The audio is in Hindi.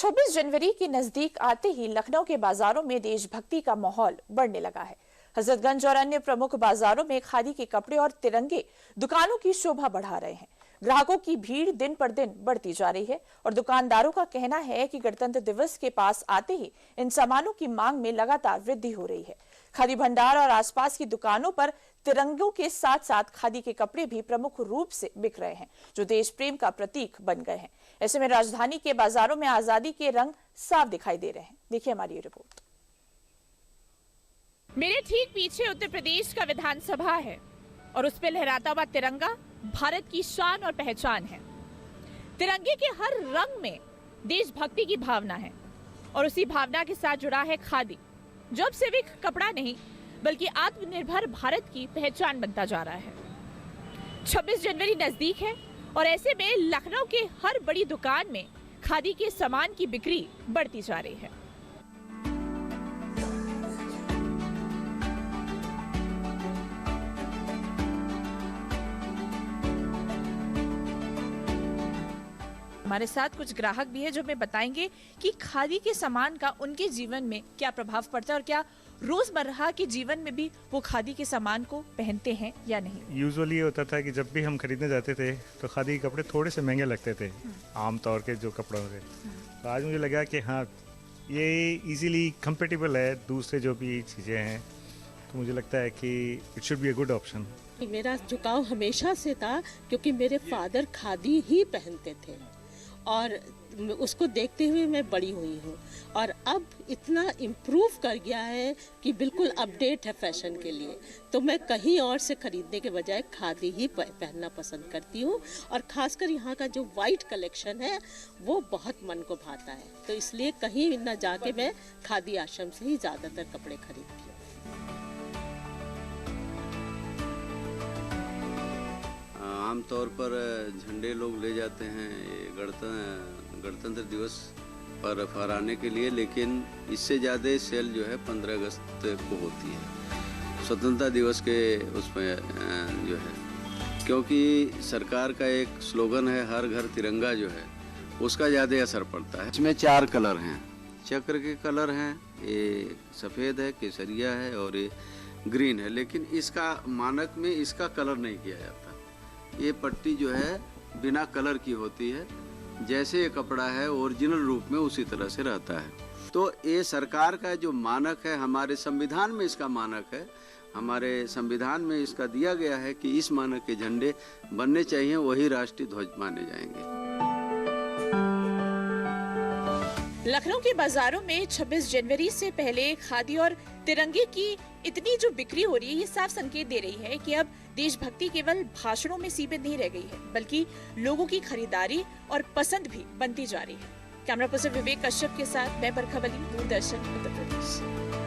26 जनवरी के नजदीक आते ही लखनऊ के बाजारों में देशभक्ति का माहौल बढ़ने लगा है। हजरतगंज और अन्य प्रमुख बाजारों में खादी के कपड़े और तिरंगे दुकानों की शोभा बढ़ा रहे हैं। ग्राहकों की भीड़ दिन पर दिन बढ़ती जा रही है और दुकानदारों का कहना है कि गणतंत्र दिवस के पास आते ही इन सामानों की मांग में लगातार वृद्धि हो रही है। खादी भंडार और आसपास की दुकानों पर तिरंगों के साथ साथ खादी के कपड़े भी प्रमुख रूप से बिक रहे हैं, जो देश प्रेम का प्रतीक बन गए हैं। ऐसे में राजधानी के बाजारों में आजादी के रंग साफ दिखाई दे रहे हैं। देखिए हमारी रिपोर्ट। मेरे ठीक पीछे उत्तर प्रदेश का विधानसभा है और उस पर लहराता हुआ तिरंगा भारत की शान और पहचान है। तिरंगे के हर रंग में देशभक्ति की भावना है और उसी भावना के साथ जुड़ा है खादी, जो अब सिर्फ एक कपड़ा नहीं बल्कि आत्मनिर्भर भारत की पहचान बनता जा रहा है। 26 जनवरी नजदीक है और ऐसे में लखनऊ के हर बड़ी दुकान में खादी के सामान की बिक्री बढ़ती जा रही है। हमारे साथ कुछ ग्राहक भी है जो हमें बताएंगे कि खादी के सामान का उनके जीवन में क्या प्रभाव पड़ता है और क्या रोजमर्रा के जीवन में भी वो खादी के सामान को पहनते हैं या नहीं। यूजुअली होता था कि जब भी हम खरीदने जाते थे तो खादी के कपड़े थोड़े से महंगे लगते थे आमतौर के जो कपड़ों से। तो आज मुझे लगा कि हाँ, ये इजीली कंपेटेबल है दूसरे जो भी चीज़ें हैं, तो मुझे लगता है कि it should be a good option. मेरा झुकाव हमेशा से था क्योंकि मेरे फादर खादी ही पहनते थे और उसको देखते हुए मैं बड़ी हुई हूँ और अब इतना इम्प्रूव कर गया है कि बिल्कुल अपडेट है फैशन के लिए। तो मैं कहीं और से खरीदने के बजाय खादी ही पहनना पसंद करती हूँ और ख़ासकर यहाँ का जो वाइट कलेक्शन है वो बहुत मन को भाता है। तो इसलिए कहीं न जाके मैं खादी आश्रम से ही ज़्यादातर कपड़े खरीदती हूँ। आमतौर पर झंडे लोग ले जाते हैं गणतंत्र दिवस पर फहराने के लिए, लेकिन इससे ज़्यादा सेल जो है 15 अगस्त को होती है, स्वतंत्रता दिवस के उसमें जो है, क्योंकि सरकार का एक स्लोगन है हर घर तिरंगा, जो है उसका ज़्यादा असर पड़ता है। इसमें 4 कलर हैं, चक्र के कलर हैं, ये सफ़ेद है, केसरिया है और ये ग्रीन है, लेकिन इसका मानक में इसका कलर नहीं किया जाता। ये पट्टी जो है बिना कलर की होती है, जैसे ये कपड़ा है ओरिजिनल रूप में उसी तरह से रहता है। तो ये सरकार का जो मानक है, हमारे संविधान में इसका मानक है, हमारे संविधान में इसका दिया गया है कि इस मानक के झंडे बनने चाहिए, वही राष्ट्रीय ध्वज माने जाएंगे। लखनऊ के बाजारों में 26 जनवरी से पहले खादी और तिरंगे की इतनी जो बिक्री हो रही है, ये साफ संकेत दे रही है कि अब देशभक्ति केवल भाषणों में सीमित नहीं रह गई है, बल्कि लोगों की खरीदारी और पसंद भी बनती जा रही है। कैमरा पर्सन विवेक कश्यप के साथ मैं बरखा वली, दूरदर्शन उत्तर प्रदेश।